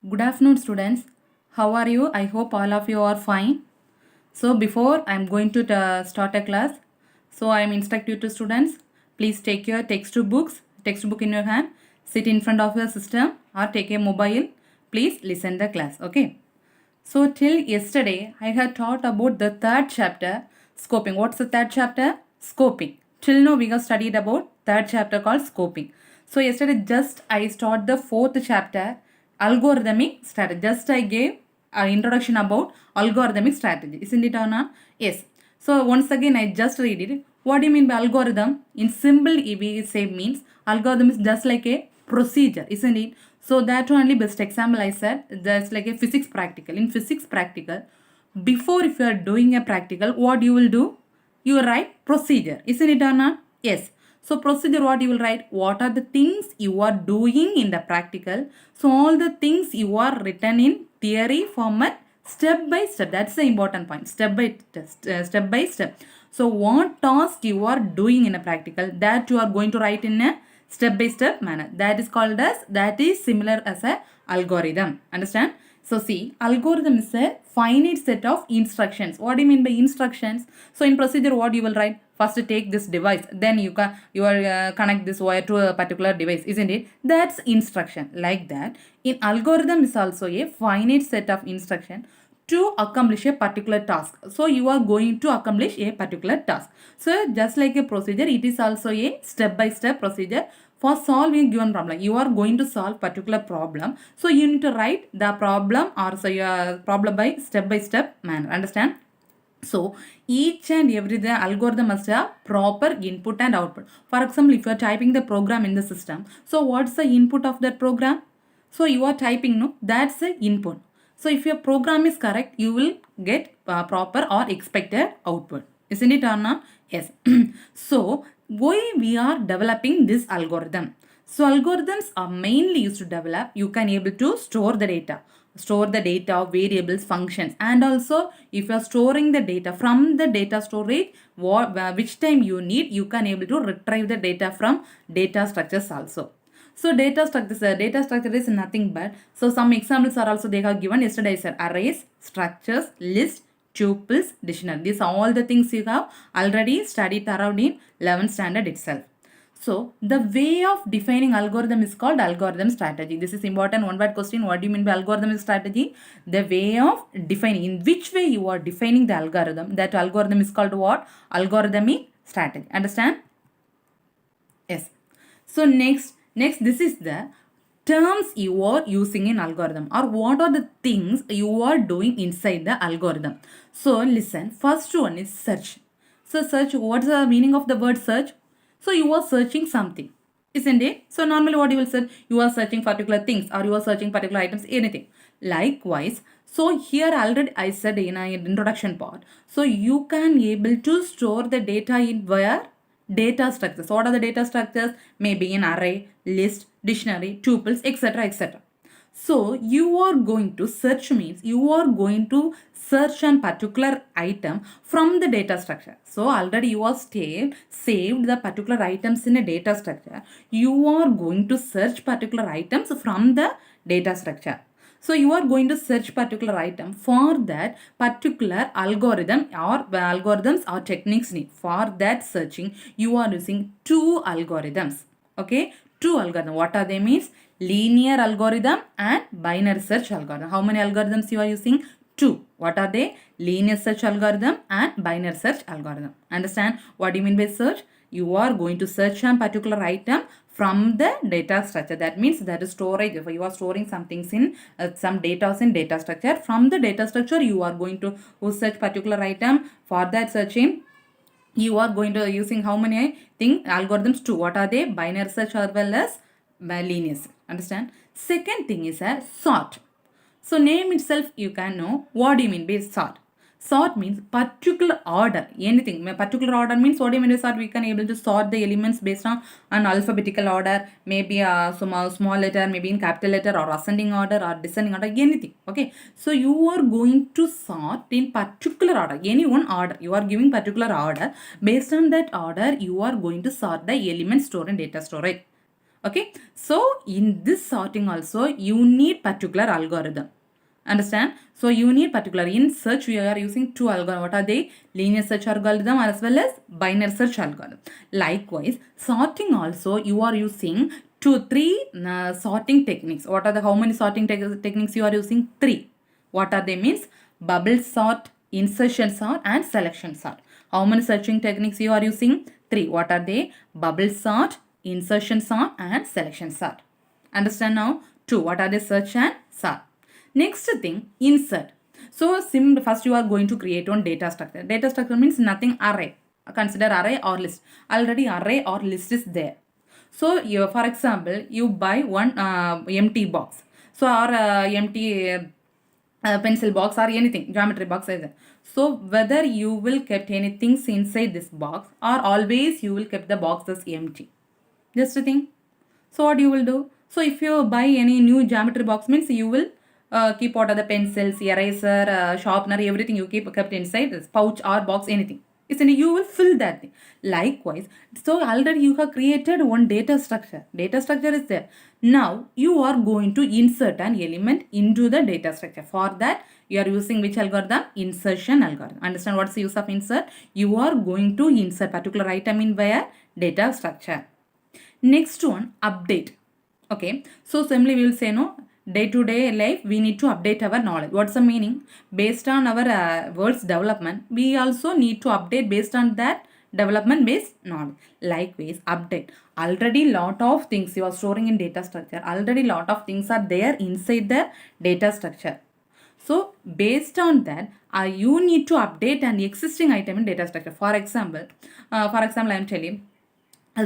Good afternoon, students. How are you? I hope all of you are fine. So, before I am going to start a class, so I am instruct you to students. Please take your textbook in your hand, sit in front of your system or take a mobile. Please listen the class. Okay. So, till yesterday, I had taught about the third chapter, scoping. What's the third chapter? Scoping. Till now, we have studied about third chapter called scoping. So, yesterday, just I start the fourth chapter, algorithmic strategy. Just I gave an introduction about algorithmic strategy. Isn't it or not? Yes. So, once again, I just read it. What do you mean by algorithm? In simple, we say means algorithm is just like a procedure, isn't it? So that only best example I said, that's like a physics practical. In physics practical, before if you are doing a practical, what you will do? You will write procedure, isn't it or not? Yes. So procedure, what you will write? What are the things you are doing in the practical? So all the things you are written in theory format, step by step. That's the important point. Step by step. So what task you are doing in a practical, that you are going to write in a step by step manner. That is similar as a algorithm. Understand? So see, algorithm is a finite set of instructions. What do you mean by instructions? So in procedure, what you will write? First take this device, then you connect this wire to a particular device, isn't it? That's instruction. Like that, in algorithm is also a finite set of instruction to accomplish a particular task. So you are going to accomplish a particular task. So just like a procedure, it is also a step-by-step procedure for solving a given problem. You are going to solve particular problem. So you need to write the problem or so your problem by step-by-step manner. Understand? So each and every the algorithm must have proper input and output. For example, if you are typing the program in the system, so what's the input of that program? So you are typing, no, that's the input. So if your program is correct, you will get proper or expected output. Isn't it or not? Yes. So why we are developing this algorithm? So algorithms are mainly used to develop, you can able to store the data. Store the data, variables, functions, and also if you are storing the data from the data storage, which time you need, you can able to retrieve the data from data structures also. So data structure is nothing but, so some examples are also they have given yesterday. I said arrays, structures, list, tuples, dictionary. These are all the things you have already studied around in 11th standard itself. So the way of defining algorithm is called algorithm strategy. This is important one word question. What do you mean by algorithm strategy? The way of defining, in which way you are defining the algorithm. That algorithm is called what? Algorithmic strategy. Understand? Yes. So next this is the terms you are using in algorithm, or what are the things you are doing inside the algorithm. So listen, first one is search. So search, what's the meaning of the word search? So you are searching something, isn't it? So normally what you will search, you are searching particular things or you are searching particular items, anything. Likewise, so here already I said in an introduction part, so you can able to store the data in where? Data structures. What are the data structures? Maybe an array, list, dictionary, tuples, etc. etc. So you are going to search means you are going to search a particular item from the data structure. So already you are saved the particular items in a data structure. You are going to search particular items from the data structure. So you are going to search particular item. For that particular algorithm or algorithms or techniques need. For that searching, you are using two algorithms. Okay, two algorithms. What are they means? Linear algorithm and binary search algorithm. How many algorithms you are using? Two. What are they? Linear search algorithm and binary search algorithm. Understand what do you mean by search? You are going to search a particular item from the data structure. That means that is storage. If you are storing some things in some data in data structure, from the data structure you are going to search particular item. For that searching, you are going to using how many algorithms? Two. What are they? Binary search as well as linear search. Understand? Second thing is a sort. So name itself you can know. What do you mean by sort? Sort means particular order. Anything. Particular order means what do you mean by sort? We can able to sort the elements based on an alphabetical order. Maybe a small letter, maybe in capital letter, or ascending order or descending order. Anything. Okay. So you are going to sort in particular order. Any one order. You are giving particular order. Based on that order, you are going to sort the elements stored in data storage. Okay, so in this sorting also you need particular algorithm. Understand? So you need particular. In search we are using two algorithms. What are they? Linear search algorithm as well as binary search algorithm. Likewise, sorting also you are using three sorting techniques. What are the how many sorting techniques you are using? Three. What are they? Means bubble sort, insertion sort and selection sort. How many searching techniques you are using? Three. What are they? Bubble sort, insertion sort and selection sort. Understand now? Two. What are the search and sort? Next thing, insert. So first you are going to create one data structure. Data structure means nothing array. Consider array or list. Already array or list is there. So you, for example, you buy one empty box. So or empty pencil box or anything, geometry box is there. So whether you will kept anything inside this box or always you will keep the box as empty. Just a thing. So what you will do? So if you buy any new geometry box means you will keep out of the pencils, eraser, sharpener, everything you keep kept inside this pouch or box, anything. Isn't it? You will fill that thing. Likewise, so already you have created one data structure. Data structure is there. Now you are going to insert an element into the data structure. For that, you are using which algorithm? Insertion algorithm. Understand what's the use of insert? You are going to insert particular item in where? Data structure. Next one, update. Okay, so simply we will say no, day to day life we need to update our knowledge. What's the meaning? Based on our world's development, we also need to update based on that development based knowledge. Likewise, update. Already lot of things you are storing in data structure. Already lot of things are there inside the data structure. So based on that, you need to update an existing item in data structure. For example, I am telling.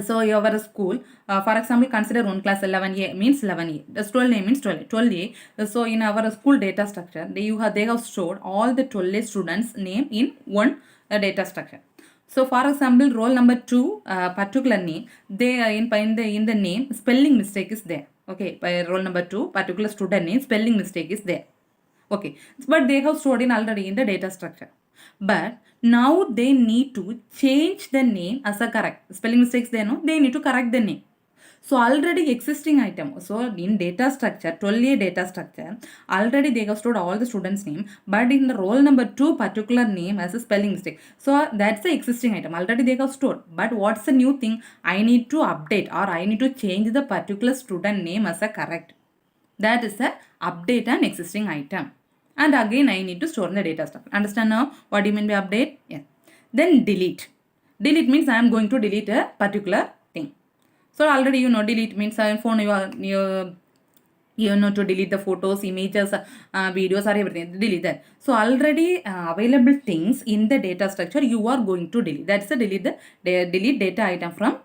So your school, for example, consider one class 11A means 11A. The 12A means 12A. 12A. So in our school data structure, they have stored all the 12A students' name in one data structure. So for example, roll number 2, particular name, they in the name spelling mistake is there. Okay, by roll number 2, particular student name spelling mistake is there. Okay, but they have stored in already in the data structure. But now they need to change the name as a correct. Spelling mistakes they know, they need to correct the name. So already existing item. So in data structure, 12A data structure, already they have stored all the students' name, but in the roll number 2 particular name as a spelling mistake. So that's the existing item. Already they have stored. But what's the new thing? I need to update or I need to change the particular student name as a correct. That is a update an existing item. And again I need to store in the data structure. Understand now what do you mean by update? Yeah. Then delete. Delete means I am going to delete a particular thing. So already you know delete means phone you know to delete the photos, images, videos or everything. Delete that. So already available things in the data structure you are going to delete. That's the delete data item from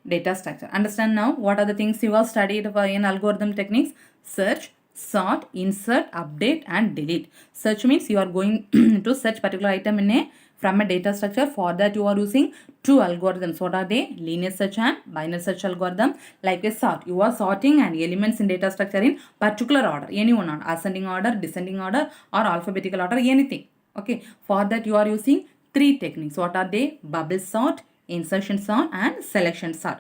data structure. Understand now what are the things you have studied in algorithm techniques? Search, sort, insert, update and delete. Search means you are going to search particular item in from a data structure. For that you are using two algorithms. What are they? Linear search and binary search algorithm. Like a sort, you are sorting and elements in data structure in particular order, any one order, ascending order, descending order or alphabetical order, anything. Okay, for that you are using three techniques. What are they? Bubble sort, insertion sort and selection sort.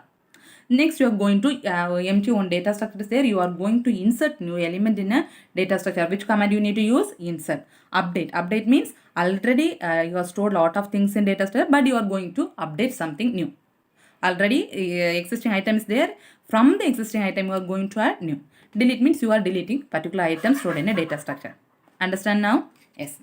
Next you are going to empty one data structure is there. You are going to insert new element in a data structure. Which command you need to use? Insert. Update. Update means already you have stored lot of things in data structure, but you are going to update something new. Already existing item is there. From the existing item you are going to add new. Delete means you are deleting particular item stored in a data structure. Understand now? Yes.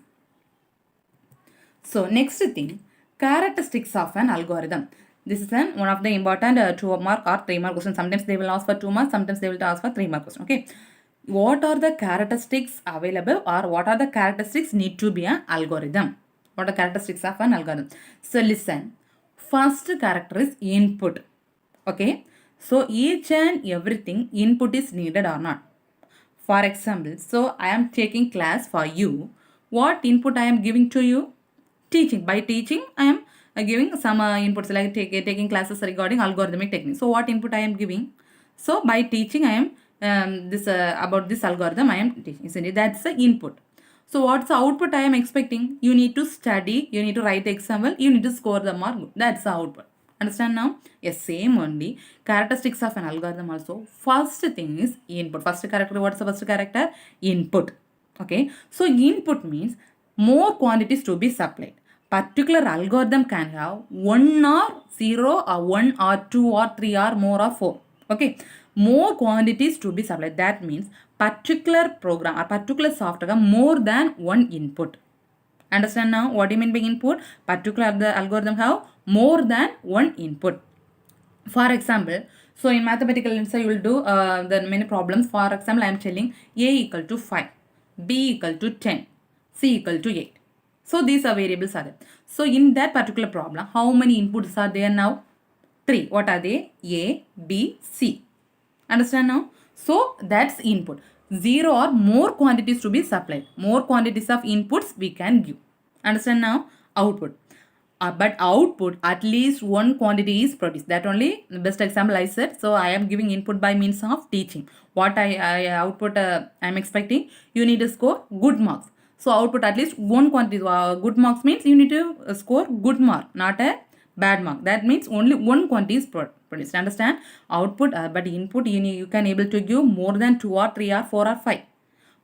So next thing, characteristics of an algorithm. This is one of the important 2 mark or 3 mark questions. Sometimes they will ask for 2 marks, sometimes they will ask for 3 mark question. Okay. What are the characteristics available or what are the characteristics need to be an algorithm? What are the characteristics of an algorithm? So listen. First character is input. Okay. So each and everything input is needed or not. For example, so I am taking class for you. What input I am giving to you? Teaching. By teaching, I am giving some inputs like taking classes regarding algorithmic techniques. So what input I am giving? So by teaching, I am about this algorithm I am teaching. Isn't it? That's the input. So what's the output I am expecting? You need to study. You need to write the example. You need to score the mark. That's the output. Understand now? Yes, same only. Characteristics of an algorithm also. First thing is input. First character, what's the first character? Input. Okay. So input means more quantities to be supplied. Particular algorithm can have 1 or 0 or 1 or 2 or 3 or more or 4. Okay. More quantities to be supplied. That means particular program or particular software more than one input. Understand now what do you mean by input? Particular the algorithm have more than one input. For example, so in mathematical answer you will do the many problems. For example, I am telling a equal to 5, b equal to 10, c equal to 8. So these are variables are there. So in that particular problem, how many inputs are there now? 3. What are they? A, B, C. Understand now? So that's input. 0 or more quantities to be supplied. More quantities of inputs we can give. Understand now? Output. But output, at least one quantity is produced. That only the best example I said. So I am giving input by means of teaching. What I output I am expecting, you need to score good marks. So output at least one quantity. Good marks means you need to score good mark, not a bad mark. That means only one quantity is produced. Understand? Output, but input you can able to give more than 2 or 3 or 4 or 5.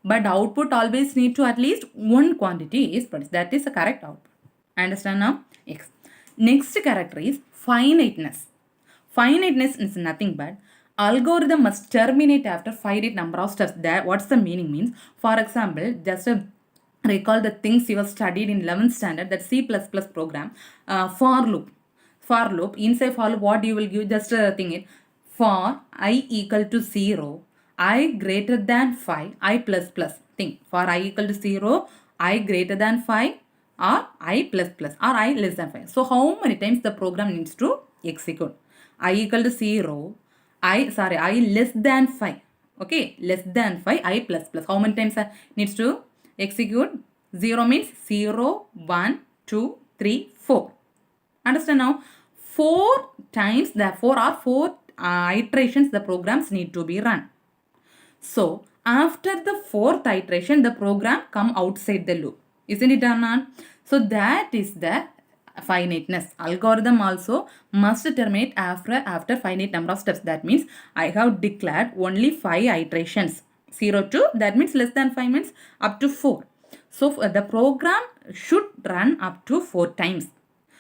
But output always need to at least one quantity is produced. That is the correct output. Understand now? Yes. Next character is finiteness. Finiteness is nothing but algorithm must terminate after finite number of steps. That what's the meaning means? For example, just recall the things you have studied in 11th standard, that C++ program, for loop. For loop, inside for loop, what you will give? Just think it. For I equal to 0, I greater than 5, I plus plus. Think for I equal to 0, I greater than 5, or I plus plus, or I less than 5. So how many times the program needs to execute? I equal to 0, I less than 5. Okay, less than 5, I plus plus. How many times needs to execute? 0 means 0, 1, 2, 3, 4. Understand now? 4 times, therefore, or 4 iterations the programs need to be run. So after the 4th iteration, the program come outside the loop. Isn't it or not? So that is the finiteness. Algorithm also must terminate after finite number of steps. That means I have declared only 5 iterations. 0 to, that means less than 5 means up to 4. So the program should run up to 4 times.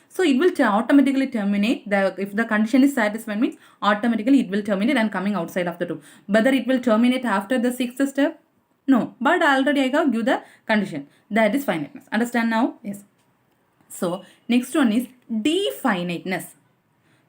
So it will automatically terminate. If the condition is satisfied means automatically it will terminate and coming outside of the loop. Whether it will terminate after the 6th step? No. But already I have give the condition. That is finiteness. Understand now? Yes. So next one is definiteness.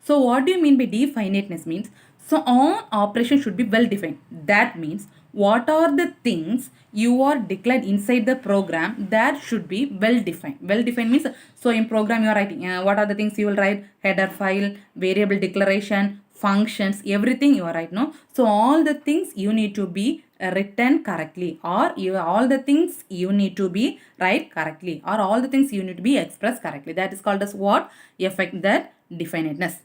So what do you mean by definiteness means? So all operations should be well defined. That means what are the things you are declared inside the program that should be well defined. Well defined means, so in program you are writing what are the things you will write? Header file, variable declaration, functions, everything you are write, no? So all the things you need to be written correctly, or all the things you need to be write correctly, or all the things you need to be expressed correctly. That is called as what? Affect that definiteness.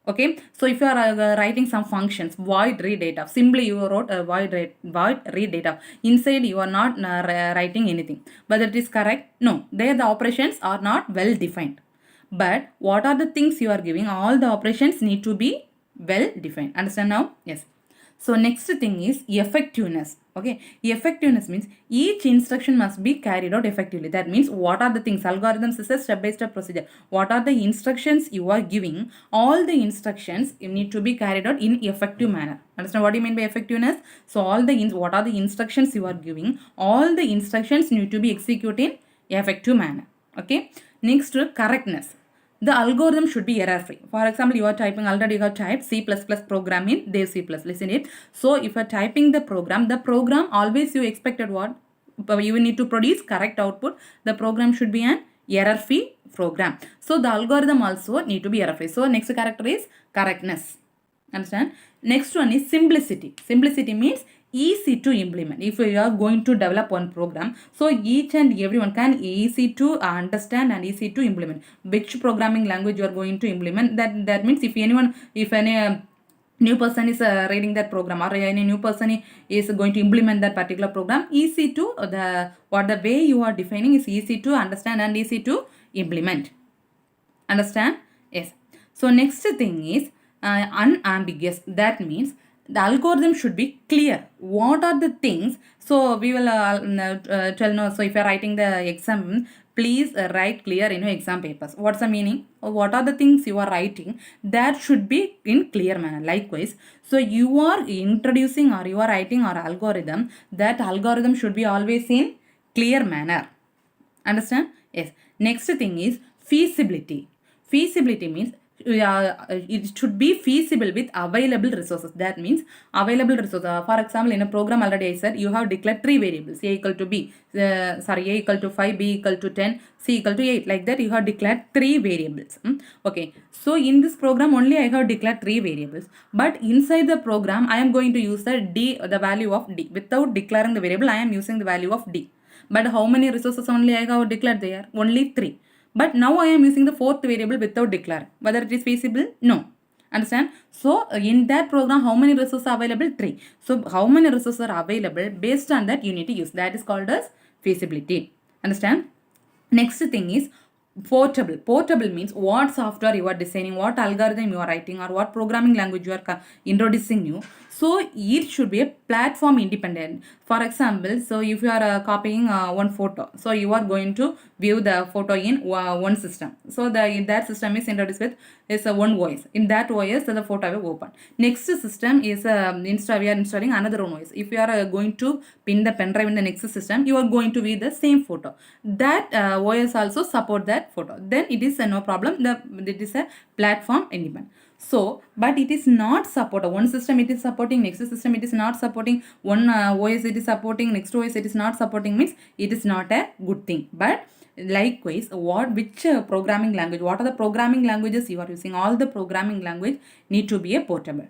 Okay, so if you are writing some functions, void read data, simply you wrote a void read data. Inside you are not writing anything. Whether it is correct? No. There the operations are not well defined. But what are the things you are giving? All the operations need to be well defined. Understand now? Yes. So next thing is effectiveness. Okay, effectiveness means each instruction must be carried out effectively. That means what are the things? Algorithms is a step-by-step procedure. What are the instructions you are giving? All the instructions need to be carried out in effective manner. Understand what do you mean by effectiveness? So all the what are the instructions you are giving? All the instructions need to be executed in effective manner. Okay. Next, correctness. The algorithm should be error free. For example, you are typing, already you have typed C++ program in Dev C++. Listen it. So if you are typing the program always you expected what? You need to produce correct output. The program should be an error free program. So the algorithm also need to be error free. So next character is correctness. Understand? Next one is simplicity. Simplicity means easy to implement. If you are going to develop one program, so each and everyone can easy to understand and easy to implement. Which programming language you are going to implement, that means if any new person is reading that program, or any new person is going to implement that particular program, easy to the way you are defining is easy to understand and easy to implement. Understand? Yes. So next thing is unambiguous. That means the algorithm should be clear. What are the things? So we will tell no. So if you are writing the exam, please write clear in your exam papers. What's the meaning? Or what are the things you are writing? That should be in clear manner. Likewise, so you are introducing or you are writing our algorithm. That algorithm should be always in clear manner. Understand? Yes. Next thing is feasibility. Feasibility means it should be feasible with available resources. That means available resources. For example, in a program already I said you have declared 3 variables: a equal to b, a equal to 5, b equal to 10, c equal to 8. Like that you have declared 3 variables. Okay. So in this program only I have declared 3 variables. But inside the program I am going to use the value of d. Without declaring the variable I am using the value of d. But how many resources only I have declared there? Only 3. But now I am using the 4th variable without declaring. Whether it is feasible? No. Understand? So in that program, how many resources are available? 3. So how many resources are available? Based on that, you need to use. That is called as feasibility. Understand? Next thing is portable. Portable means what software you are designing, what algorithm you are writing, or what programming language you are introducing new. So it should be a platform independent. For example, so if you are copying one photo, so you are going to view the photo in one system. So that system is introduced with one voice. In that voice, the photo will open. Next system is we are installing another one voice. If you are going to pin the pen drive in the next system, you are going to view the same photo. That voice also support that photo. Then it is no problem. It is a platform independent. So, but it is not supported. One system it is supporting, next system it is not supporting. One OS it is supporting, next OS it is not supporting, means it is not a good thing. But likewise, which programming language, what are the programming languages you are using? All the programming language need to be a portable.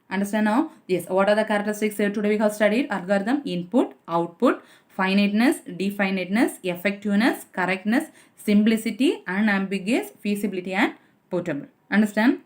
Understand now? Yes. What are the characteristics here today we have studied? Algorithm: input, output, finiteness, definiteness, effectiveness, correctness, simplicity, unambiguous, feasibility, and portable. Understand?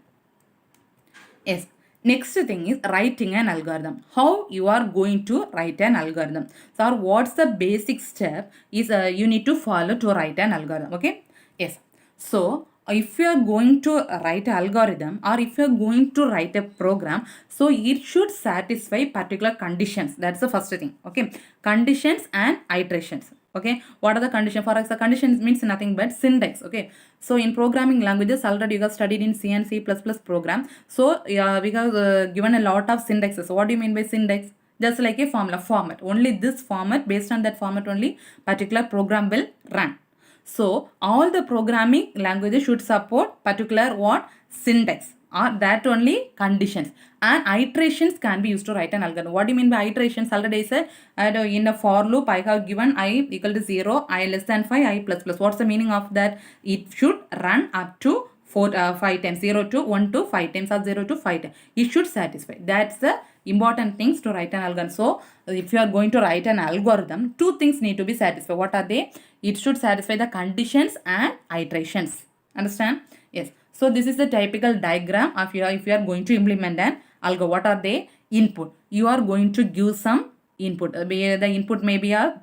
Yes. Next thing is writing an algorithm. How you are going to write an algorithm. So what's the basic step is you need to follow to write an algorithm. Okay. Yes. So if you are going to write an algorithm or if you are going to write a program, so it should satisfy particular conditions. That's the first thing. Okay. Conditions and iterations. Okay, what are the conditions? For example, conditions means nothing but syntax. Okay, so in programming languages already you have studied in C and C++ program. So we have given a lot of syntaxes. So what do you mean by syntax? Just like a formula format. Only this format, based on that format only particular program will run. So all the programming languages should support particular what? Syntax, or that only conditions. And iterations can be used to write an algorithm. What do you mean by iterations? Already I said in a for loop I have given I equal to 0, I less than 5, I plus plus. What's the meaning of that? It should run up to 5 times, 0 to 1 to 5 times, or 0 to 5 times. It should satisfy. That's the important things to write an algorithm. So if you are going to write an algorithm, 2 things need to be satisfied. What are they? It should satisfy the conditions and iterations. Understand? Yes. So this is the typical diagram of if you are going to implement an algo. What are they? Input. You are going to give some input. The input may be a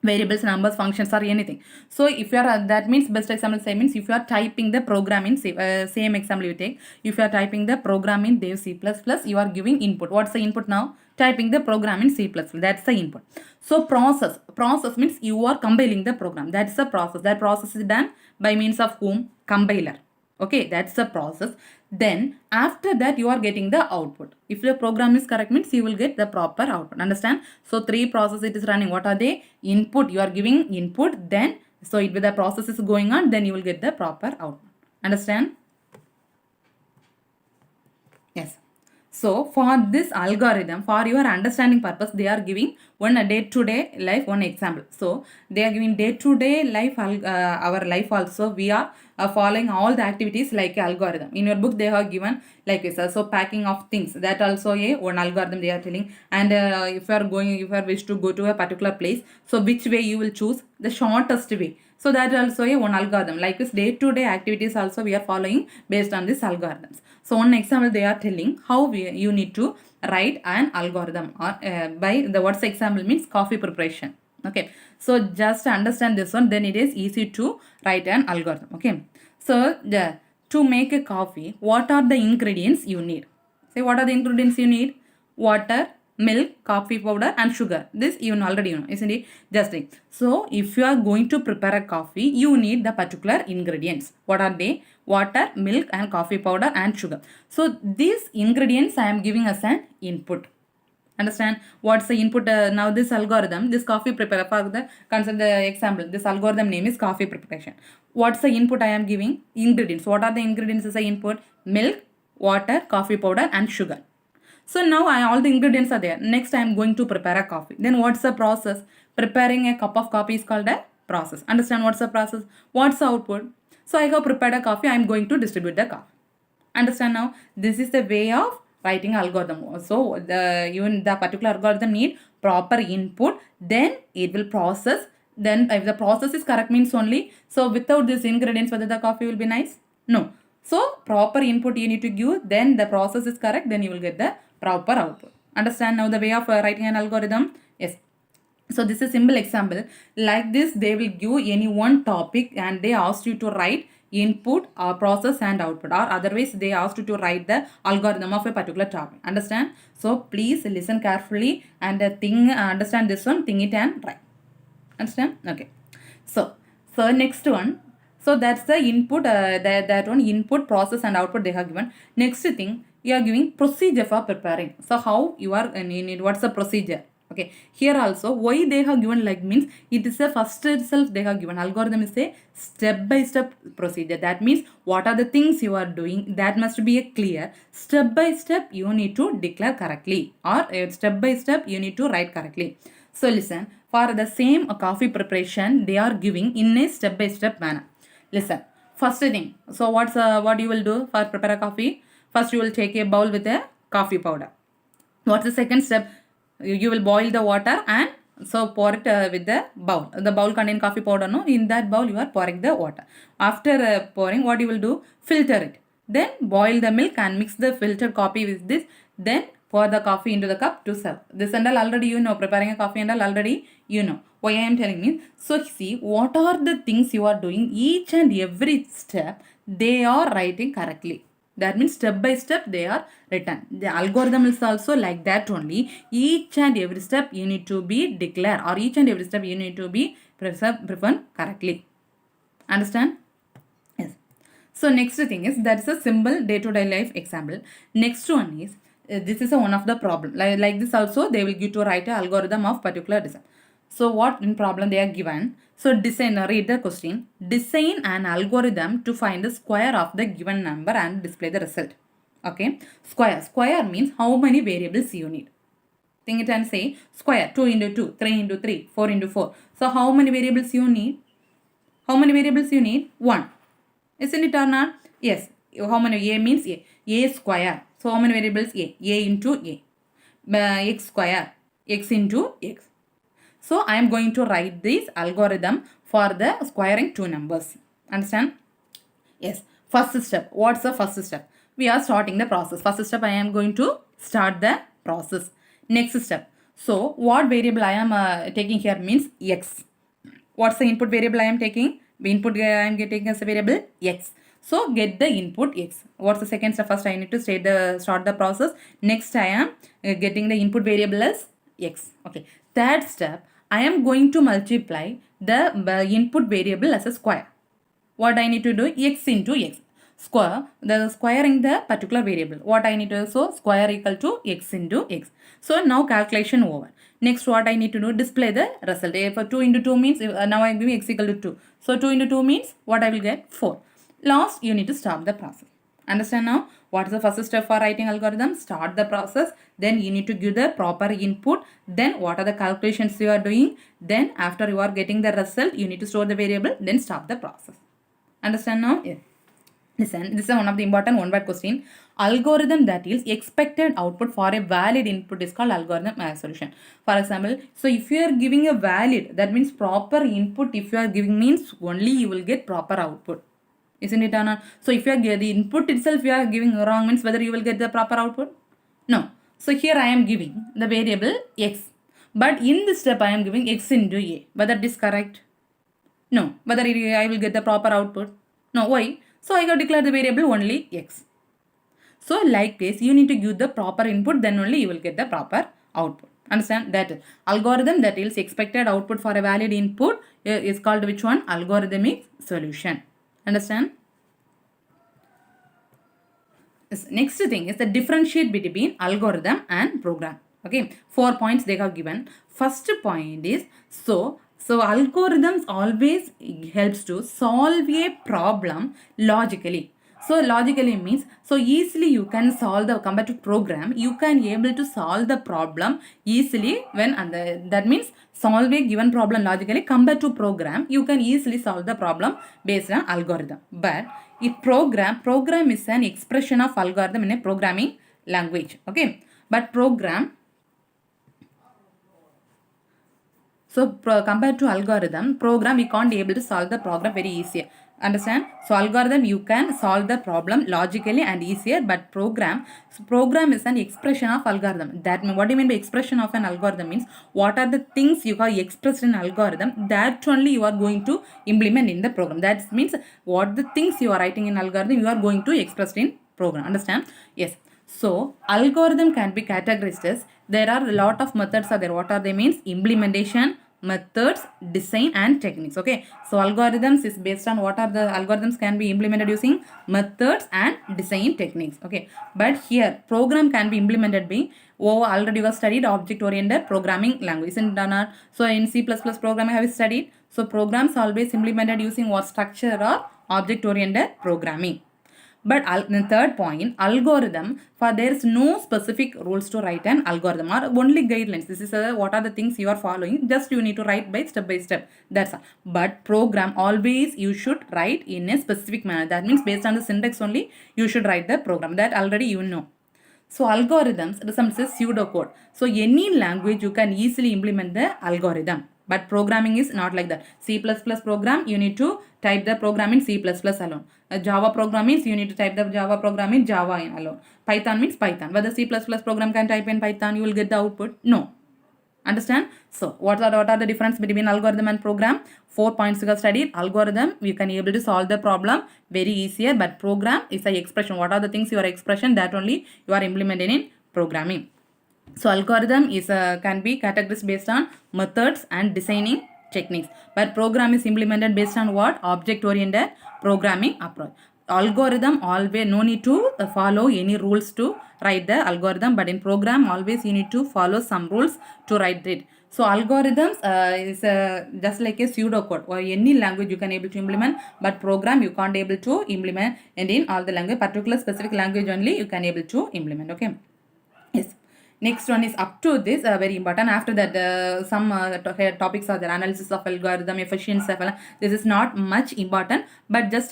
variables, numbers, functions, or anything. So if you are that means best example say means if you are typing the program in same example you take. If you are typing the program in Dev C++, you are giving input. What's the input now? Typing the program in C++. That's the input. So process means you are compiling the program. That's the process. That process is done by means of whom? Compiler. Okay, that's the process. Then after that you are getting the output. If the program is correct means you will get the proper output. Understand? So 3 processes it is running. What are they? Input. You are giving input. Then so if the process is going on, then you will get the proper output. Understand? Yes. So for this algorithm, for your understanding purpose, they are giving one day-to-day life, one example. So they are giving day-to-day life, our life also. We are following all the activities like algorithm. In your book, they have given like this. So packing of things, that also one algorithm they are telling. And if you are wish to go to a particular place, so which way you will choose? The shortest way. So that also one algorithm. Like this day-to-day activities also we are following based on these algorithms. So one example they are telling how you need to write an algorithm, or by the what's example means coffee preparation. Okay, so just understand this one, then it is easy to write an algorithm. Okay, so to make a coffee, what are the ingredients you need? Say, what are the ingredients you need? Water, milk, coffee powder and sugar. This you already know, isn't it? Just like. So, if you are going to prepare a coffee, you need the particular ingredients. What are they? Water, milk and coffee powder and sugar. So, these ingredients I am giving as an input. Understand what's the input? Now this algorithm, this coffee prepare, for the consider the example, this algorithm name is coffee preparation. What's the input I am giving? Ingredients. What are the ingredients as the input? Milk, water, coffee powder and sugar. So now all the ingredients are there. Next I am going to prepare a coffee. Then what's the process? Preparing a cup of coffee is called a process. Understand what's the process? What's the output? So I have prepared a coffee. I am going to distribute the coffee. Understand now? This is the way of writing algorithm. So even the particular algorithm need proper input, then it will process. Then if the process is correct means only. So without these ingredients, whether the coffee will be nice? No. So proper input you need to give, then the process is correct, then you will get the proper output. Understand now the way of writing an algorithm? Yes. So this is a simple example. Like this, they will give any one topic and they ask you to write input or process and output, or otherwise they asked you to write the algorithm of a particular topic. Understand? So please listen carefully and understand this one, think it and write. Understand? Okay. So next one. So that's the input, that one input, process and output they have given. Next thing, you are giving procedure for preparing. So how you are what's the procedure? Okay, here also why they have given like means it is a first itself they have given algorithm is a step by step procedure. That means what are the things you are doing, that must be a clear step by step you need to declare correctly, or step by step you need to write correctly. So listen, for the same coffee preparation they are giving in a step by step manner. Listen, first thing, so what you will do for prepare a coffee? First you will take a bowl with a coffee powder. What's the second step? You will boil the water and so pour it with the bowl. The bowl contain coffee powder, no? In that bowl you are pouring the water. After pouring, what you will do? Filter it. Then boil the milk and mix the filtered coffee with this. Then pour the coffee into the cup to serve. This and all already you know. Preparing a coffee and all already you know. Why I am telling you? So see, what are the things you are doing? Each and every step they are writing correctly. That means step by step they are written. The algorithm is also like that only. Each and every step you need to be declared, or each and every step you need to be prepared correctly. Understand? Yes. So next thing is, that's a simple day-to-day life example. Next one is, this is one of the problem. Like this also they will give to write an algorithm of particular design. So what in problem they are given? So read the question. Design an algorithm to find the square of the given number and display the result. Okay. Square means how many variables you need. Think it and say square 2 into 2, 3 into 3, 4 into 4. So how many variables you need? How many variables you need? 1. Isn't it or not? Yes. How many? A means A. A square. So how many variables? A into A. X square. X into X. So I am going to write this algorithm for the squaring two numbers. Understand? Yes. First step. What's the first step? We are starting the process. First step I am going to start the process. Next step. So what variable I am taking here means X. What's the input variable I am taking? The input I am getting as a variable X. So get the input X. What's the second step? First I need to start the process. Next I am getting the input variable as X. Okay. Third step, I am going to multiply the input variable as a square. What I need to do? X into X. Squaring the particular variable. What I need to do? So square equal to X into X. So now calculation over. Next what I need to do? Display the result. For 2 into 2 means, now I am giving X equal to 2. So 2 into 2 means what I will get? 4. Last you need to stop the process. Understand now? What is the first step for writing algorithm? Start the process. Then you need to give the proper input. Then what are the calculations you are doing? Then after you are getting the result, you need to store the variable. Then stop the process. Understand now? Yeah. Listen, this is one of the important one-word question. Algorithm that is expected output for a valid input is called algorithm solution. For example, so if you are giving a valid, that means proper input. If you are giving means only you will get proper output. Isn't it or not? So if you are the input itself you are giving wrong means whether you will get the proper output? No. So here I am giving the variable X. But in this step I am giving X into A. Whether it is correct? No. Whether I will get the proper output? No. Why? So I have declared the variable only x. So like this, you need to give the proper input, then only you will get the proper output. Understand that algorithm that yields expected output for a valid input is called which one? Algorithmic solution. Understand? Next thing is the differentiate between algorithm and program. Okay, 4 points they have given. First point is so algorithms always helps to solve a problem logically. So logically means so easily you can solve the compared to program, you can able to solve the problem easily when that means solve a given problem logically. Compared to program, you can easily solve the problem based on algorithm. But if program is an expression of algorithm in a programming language. Okay, but program, so compared to algorithm, program we can't be able to solve the program very easier. Understand? So algorithm you can solve the problem logically and easier, but program is an expression of algorithm. That means what do you mean by expression of an algorithm means what are the things you have expressed in algorithm that only you are going to implement in the program. That means what the things you are writing in algorithm you are going to express in program. Understand? Yes. So algorithm can be categorized as there are a lot of methods are there. What are they means? Implementation, methods, design and techniques. Okay, so algorithms is based on what are the algorithms can be implemented using methods and design techniques. Okay, but here program can be implemented by already you have studied object oriented programming language, isn't it not? So in C++ programming have you studied? So programs always implemented using what structure or object oriented programming. But the third point, algorithm, for there is no specific rules to write an algorithm or only guidelines. This is what are the things you are following. Just you need to write by step. That's all. But program always you should write in a specific manner. That means based on the syntax only you should write the program. That already you know. So algorithms resembles pseudocode. So any language you can easily implement the algorithm. But programming is not like that. C++ program you need to type the program in C++ alone. Java program means you need to type the Java program in Java alone. Python means Python. Whether C++ program can type in Python, you will get the output. No. Understand? So what are the difference between algorithm and program? 4 points you have studied. Algorithm you can able to solve the problem very easier, but program is a expression. What are the things your expression that only you are implementing in programming. So algorithm is can be categorized based on methods and designing techniques, but program is implemented based on what? Object oriented programming approach. Algorithm always no need to follow any rules to write the algorithm, but in program always you need to follow some rules to write it. So algorithms is just like a pseudocode or any language you can able to implement, but program you can't able to implement, and in all the language particular specific language only you can able to implement. Okay. Yes. Next one is up to this very important. After that some topics are there. Analysis of algorithm, efficiency of this is not much important, but just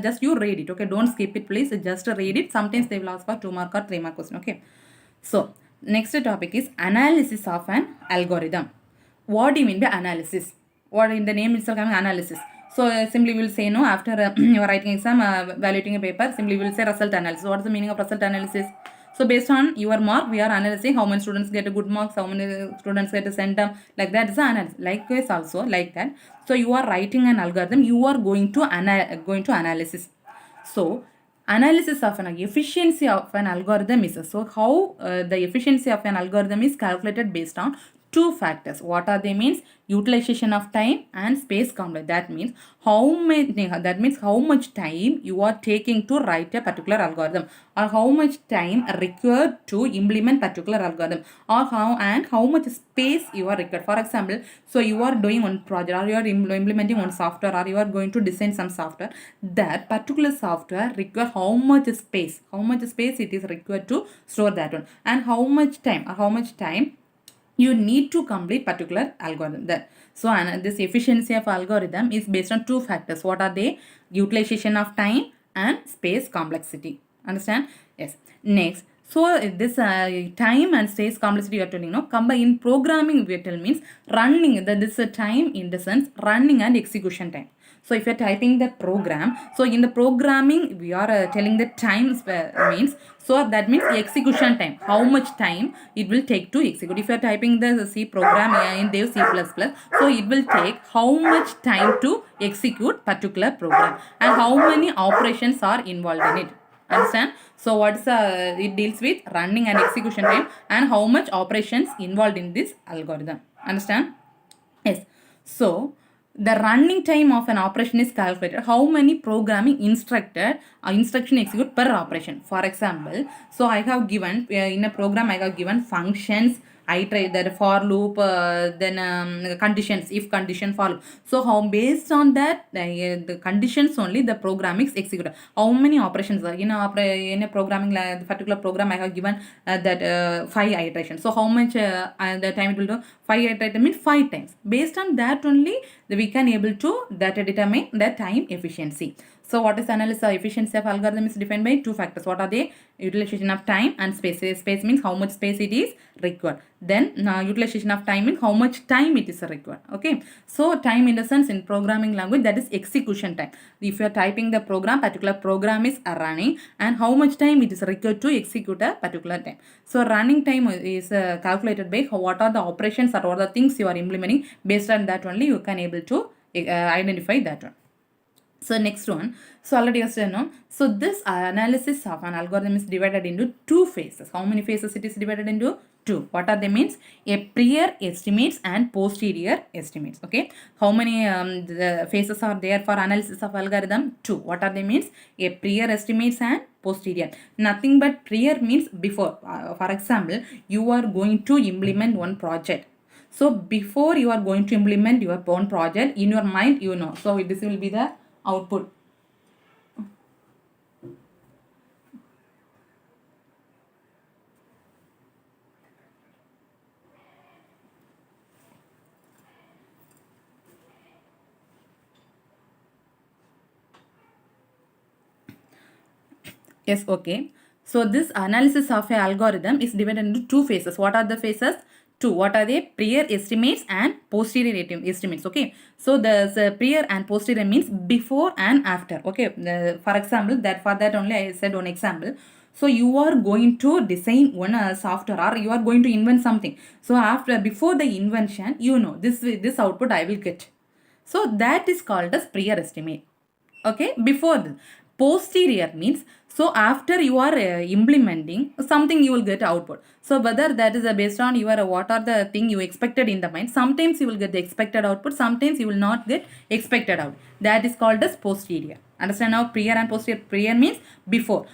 just you read it. Okay, don't skip it please, just read it. Sometimes they will ask for 2 mark or 3 mark question. Okay, so next topic is analysis of an algorithm. What do you mean by analysis? What in the name itself having analysis. So simply we will say no after you are writing exam evaluating a paper, simply we will say result analysis. What is the meaning of result analysis? So based on your mark, we are analyzing how many students get a good marks, how many students get a center, like that is the analysis. Likewise also like that. So you are writing an algorithm, you are going to analysis. So analysis of an efficiency of an algorithm is so how the efficiency of an algorithm is calculated based on 2 factors. What are they means? Utilization of time and space complexity. That means how much time you are taking to write a particular algorithm, or how much time required to implement particular algorithm, or how much space you are required. For example, so you are doing one project, or you are implementing one software, or you are going to design some software. That particular software require how much space it is required to store that one, and how much time you need to complete particular algorithm there. So this efficiency of algorithm is based on 2 factors. What are they? Utilization of time and space complexity. Understand? Yes. Next, So this time and space complexity you are telling, no, combine in programming we are telling means running. This time in the sense running and execution time. So if you are typing the program, so in the programming we are telling the times means, so that means execution time, how much time it will take to execute. If you are typing the C program in their C++, so it will take how much time to execute particular program and how many operations are involved in it. Understand? So what is it deals with running and execution time and how much operations involved in this algorithm. Understand? Yes. So the running time of an operation is calculated. How many programming instruction execute per operation. For example, so I have given in a program I have given functions. I try that for loop, then conditions, if condition for loop. So how based on that the conditions only the program is executed. How many operations are in a programming particular program I have given that 5 iterations. So how much the time it will do? 5 iterations means 5 times. Based on that only we can able to that determine the time efficiency. So what is analysis of efficiency of algorithm is defined by two factors. What are they? Utilization of time and space. Space means how much space it is required. Then utilization of time means how much time it is required. Okay. So time in the sense in programming language that is execution time. If you are typing the program, particular program is running and how much time it is required to execute a particular time. So running time is calculated by what are the operations or what are the things you are implementing. Based on that only you can able to identify that one. So next one, so already you know, so this analysis of an algorithm is divided into two phases. How many phases it is divided into? Two. What are they means? A prior estimates and posterior estimates. Okay. How many the phases are there for analysis of algorithm? Two. What are they means? A prior estimates and posterior. Nothing but prior means before. For example, you are going to implement one project. So before you are going to implement your own project, in your mind you know. So this will be the output. Yes, okay. So this analysis of an algorithm is divided into two phases. What are the phases? Two. What are they? Prior estimates and posterior estimates. Okay. So the prior and posterior means before and after. Okay. For example, that for that only I said one example. So you are going to design one software or you are going to invent something. So before the invention, you know this output I will get. So that is called as prior estimate. Okay, before this. Posterior means, so after you are implementing something you will get output. So whether that is based on your what are the thing you expected in the mind. Sometimes you will get the expected output, sometimes you will not get expected output. That is called as posterior. Understand now? Prior and posterior. Prior means before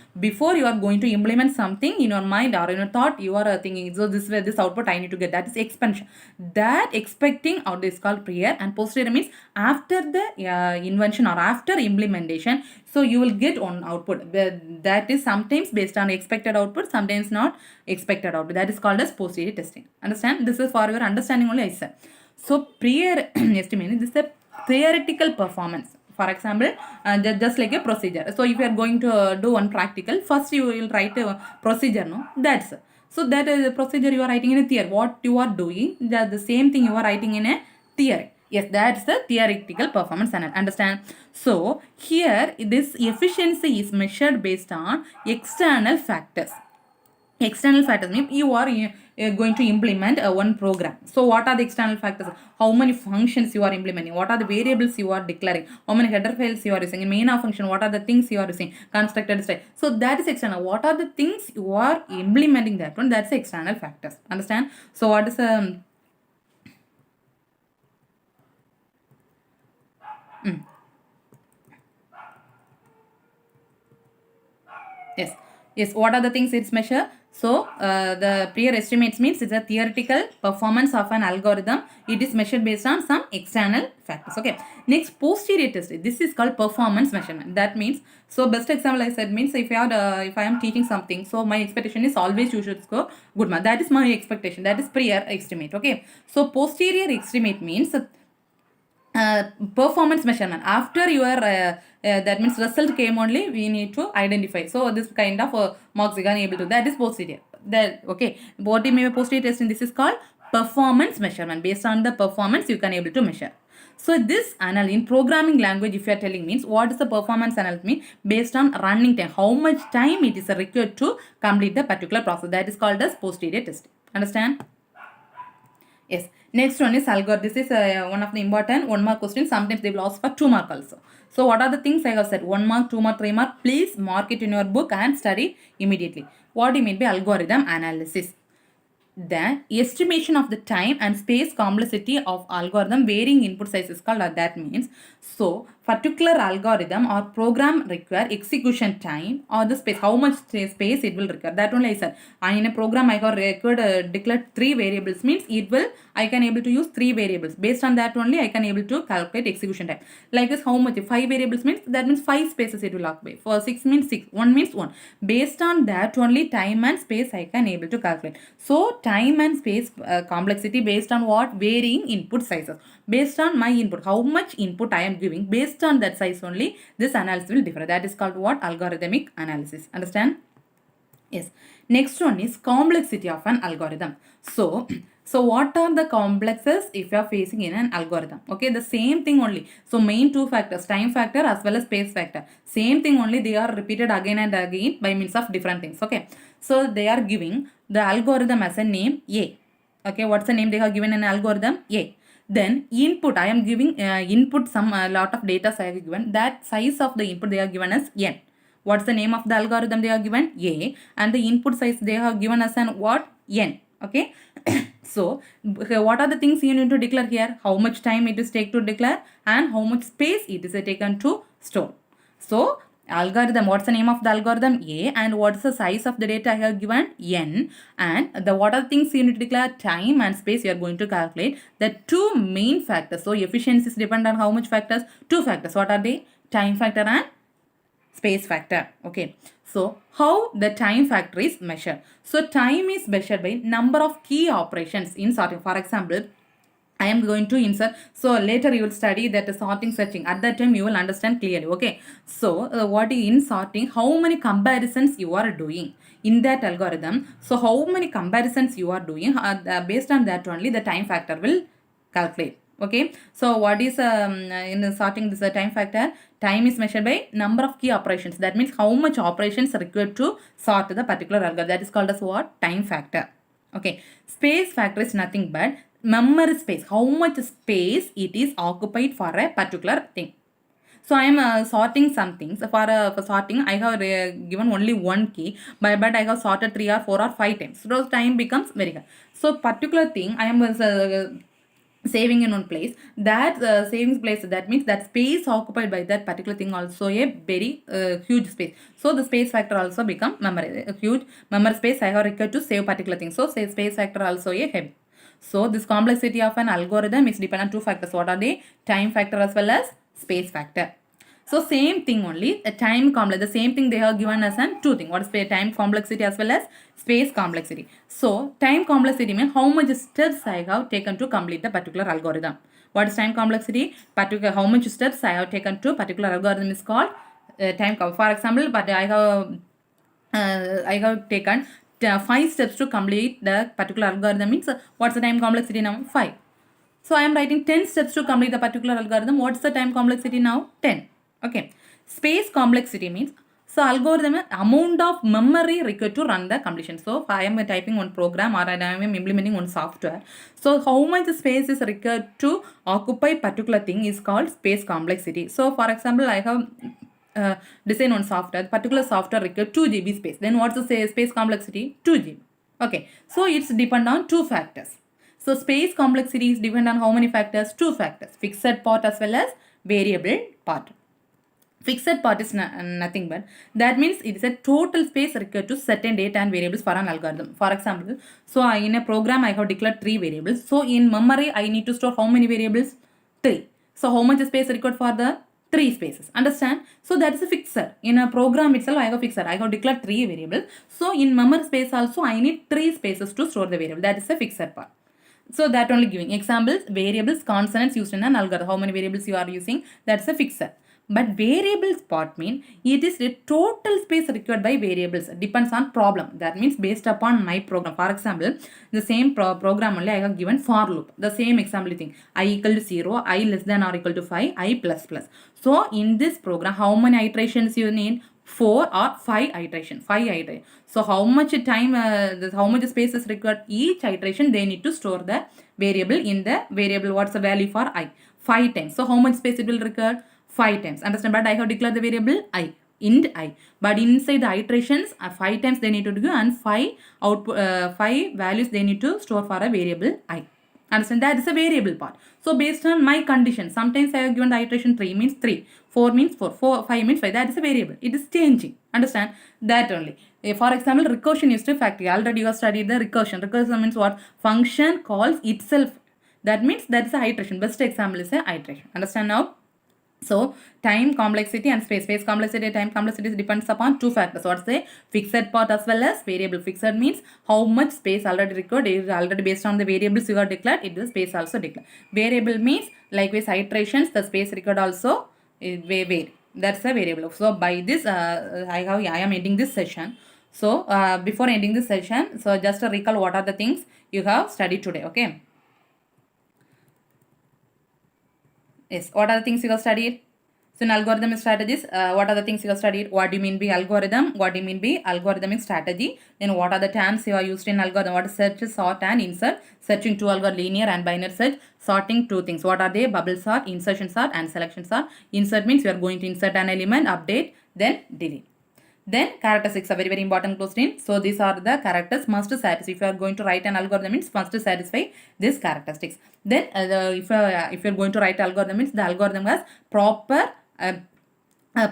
you are going to implement something in your mind or in your thought, you are thinking, so this output I need to get. That is expansion. That expecting out is called prior, and posterior means after the invention or after implementation. So you will get one output. That is sometimes based on expected output, sometimes not expected output. That is called as posterior testing. Understand? This is for your understanding only I said. So prior estimate, this is a theoretical performance. For example, just like a procedure. So if you are going to do one practical, first you will write a procedure. No, that's so that is a procedure you are writing in a theory. What you are doing, the same thing you are writing in a theory. Yes, that's the theoretical performance and understand. So here this efficiency is measured based on external factors. External factors mean you are going to implement one program. So what are the external factors? How many functions you are implementing? What are the variables you are declaring? How many header files you are using? In main function, what are the things you are using? Constructed style. So that is external. What are the things you are implementing that one? That's the external factors. Understand? So what is yes. Yes. What are the things it's measure? So the prior estimates means it's a theoretical performance of an algorithm. It is measured based on some external factors. Okay. Next, posterior test. This is called performance measurement. That means, so best example I said means if I am teaching something, so my expectation is always you should score good mark. That is my expectation. That is prior estimate. Okay. So posterior estimate means performance measurement. After your that means result came only, we need to identify. So this kind of marks you can able to. That is posterior. That okay. What do you mean by posterior testing? This is called performance measurement. Based on the performance, you can able to measure. So this analysis in programming language, if you are telling means what is the performance analysis mean? Based on running time, how much time it is required to complete the particular process. That is called as posterior testing. Understand? Yes. Next one is algorithm. This is one of the important 1 mark questions. Sometimes they will ask for 2 mark also. So what are the things I have said? 1 mark, 2 mark, 3 mark. Please mark it in your book and study immediately. What do you mean by algorithm analysis? The estimation of the time and space complexity of algorithm varying input size is called. That means, so particular algorithm or program require execution time or the space, how much space it will require. That only I said. In a program I have required declared 3 variables, means it will, I can able to use 3 variables. Based on that only I can able to calculate execution time. Like this, how much? 5 variables means that means 5 spaces it will occupy. For 6 means 6, 1 means 1. Based on that only time and space I can able to calculate. So time and space complexity based on what? Varying input sizes. Based on my input, how much input I am giving, based on that size only this analysis will differ. That is called what? Algorithmic analysis. Understand? Yes. Next one is complexity of an algorithm. So what are the complexes if you are facing in an algorithm? Okay, the same thing only. So main 2 factors, time factor as well as space factor. Same thing only, they are repeated again and again by means of different things. Okay, so they are giving the algorithm as a name A. Okay, what's the name they have given an algorithm? A. Then input, I am giving input some lot of data I have given. That size of the input they are given as n. What's the name of the algorithm they are given? A. And the input size they have given as an what? N. Okay. So what are the things you need to declare here? How much time it is take to declare and how much space it is taken to store. So algorithm, what's the name of the algorithm? A. And what's the size of the data I have given? N. And the what are the things you need to declare? Time and space you are going to calculate. The 2 main factors. So efficiency is depend on how much factors? 2 factors. What are they? Time factor and space factor. Okay, so how the time factor is measured? So time is measured by number of key operations in sorting. For example, I am going to insert. So later you will study that sorting, searching. At that time you will understand clearly. Okay, so what is in sorting? How many comparisons you are doing in that algorithm? So how many comparisons you are doing? Based on that only the time factor will calculate. Okay, so what is in the sorting this time factor? Time is measured by number of key operations. That means how much operations are required to sort the particular algorithm. That is called as what? Time factor. Okay, space factor is nothing but memory space. How much space it is occupied for a particular thing. So I am sorting some things. For sorting, I have given only 1 key, but I have sorted 3 or 4 or 5 times. So time becomes very high. So particular thing I am saving in one place, that savings place, that means that space occupied by that particular thing also a very huge space. So the space factor also become memory, a huge memory space I have required to save particular thing. So say space factor also a heavy. So this complexity of an algorithm is dependent on 2 factors. What are they? Time factor as well as space factor. So same thing only, a time complexity, the same thing they have given us an 2 things. What is time complexity as well as space complexity. So time complexity means how much steps I have taken to complete the particular algorithm. What is time complexity? Particular how much steps I have taken to particular algorithm is called time. For example, but I have taken 5 steps to complete the particular algorithm means what's the time complexity now? 5. So I am writing 10 steps to complete the particular algorithm. What's the time complexity now? 10. Okay. Space complexity means, so algorithm amount of memory required to run the completion. So if I am typing one program or I am implementing one software, so how much space is required to occupy particular thing is called space complexity. So for example, I have design one software, particular software requires 2 GB space. Then what's the space complexity? 2 GB. Okay, so it's depend on 2 factors. So space complexity is depend on how many factors? 2 factors, fixed part as well as variable part. Fixed part is nothing but, that means it is a total space required to certain data and variables for an algorithm. For example, so in a program I have declared 3 variables. So in memory I need to store how many variables? 3. So how much space required for the 3 spaces? Understand? So that is a fixer. In a program itself I have a fixer. I have declared 3 variables. So in memory space also I need 3 spaces to store the variable. That is a fixed part. So that only giving examples, variables, consonants used in an algorithm. How many variables you are using? That's a fixer. But variables part mean it is the total space required by variables. Depends on problem. That means based upon my program. For example, the same program only I have given for loop. The same example thing. I equal to 0, I less than or equal to 5, I plus plus. So in this program, how many iterations you need? 4 or 5 iteration, 5 iteration. So how much time, how much space is required? Each iteration they need to store the variable in the variable. What's the value for I? 5 times. So how much space it will require? 5 times. Understand? But I have declared the variable I, int I. But inside the iterations, 5 times they need to do, and 5 output, 5 values they need to store for a variable I. Understand? That is a variable part. So based on my condition, sometimes I have given the iteration 3 means 3, 4 means 4, 5 means 5. That is a variable. It is changing. Understand? That only. For example, recursion is to factory. Already you have studied the recursion. Recursion means what? Function calls itself. That means that is a iteration. Best example is a iteration. Understand now? So time complexity and space. Space complexity, time complexity depends upon two factors. What's the fixed part as well as variable. Fixed means how much space already required. It is already based on the variables you are declared. It is space also declared. Variable means likewise iterations. The space required also vary. That's a variable. So by this I am ending this session. So before ending this session, so just to recall what are the things you have studied today. Okay. Yes, what are the things you have studied? So in algorithm strategies, what are the things you have studied? What do you mean by algorithm? What do you mean by algorithmic strategy? Then what are the terms you are used in algorithm? What is search, sort and insert? Searching two algorithm, linear and binary search. Sorting two things. What are they? Bubble sort, insertion sort and selection sort. Insert means you are going to insert an element, update, then delete. Then characteristics are very important question. So these are the characters must satisfy. If you are going to write an algorithm, means must satisfy these characteristics. Then if you are going to write algorithm, means the algorithm has proper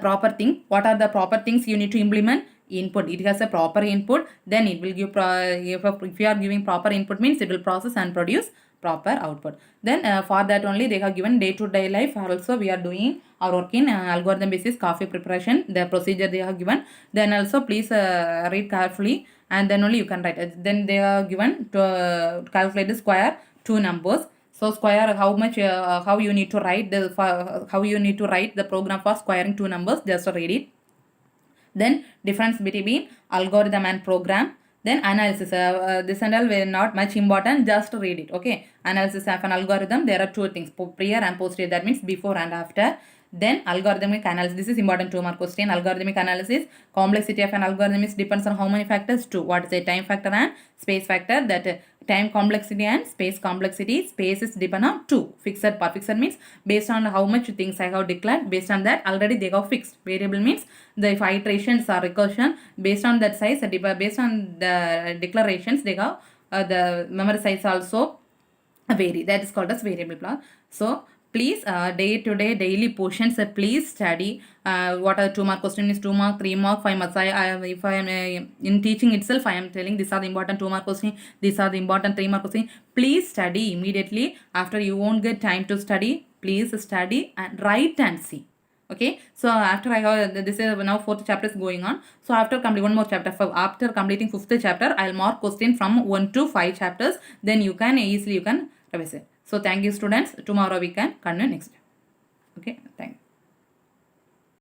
proper thing. What are the proper things you need to implement? Input. It has a proper input. Then it will give if you are giving proper input means it will process and produce proper output. Then for that only they have given day-to-day life. Also we are doing our work in algorithm basis coffee preparation. The procedure they have given. Then also please read carefully and then only you can write. Then they are given to calculate the square two numbers. So square how much how you need to write the program for squaring two numbers. Just read it. Then difference between algorithm and program. Then analysis. This and all will not much important. Just read it. Okay. Analysis of an algorithm. There are two things. Prior and posterior. That means before and after. Then algorithmic analysis. This is important 2-mark question. Algorithmic analysis. Complexity of an algorithm is depends on how many factors? 2. What is a time factor and space factor? That time complexity and space complexity. Space is depend on 2. Fixed part. Fixed means based on how much things I have declared. Based on that already they have fixed. Variable means the if iterations are recursion. Based on that size, based on the declarations they have the memory size also vary. That is called as variable part. So please day to day daily portions please study. What are the 2-mark question is 2-mark, 3-mark, 5 marks. If I am in teaching itself I am telling these are the important 2-mark question, these are the important 3-mark question. Please study immediately. After you won't get time to study, please study and write and see. Okay, so after I have this is now 4th chapter is going on. So after completing one more chapter, after completing 5th chapter I'll mark question from 1 to 5 chapters. Then you can easily revise it. So thank you students. Tomorrow we can continue next. Okay, thank you.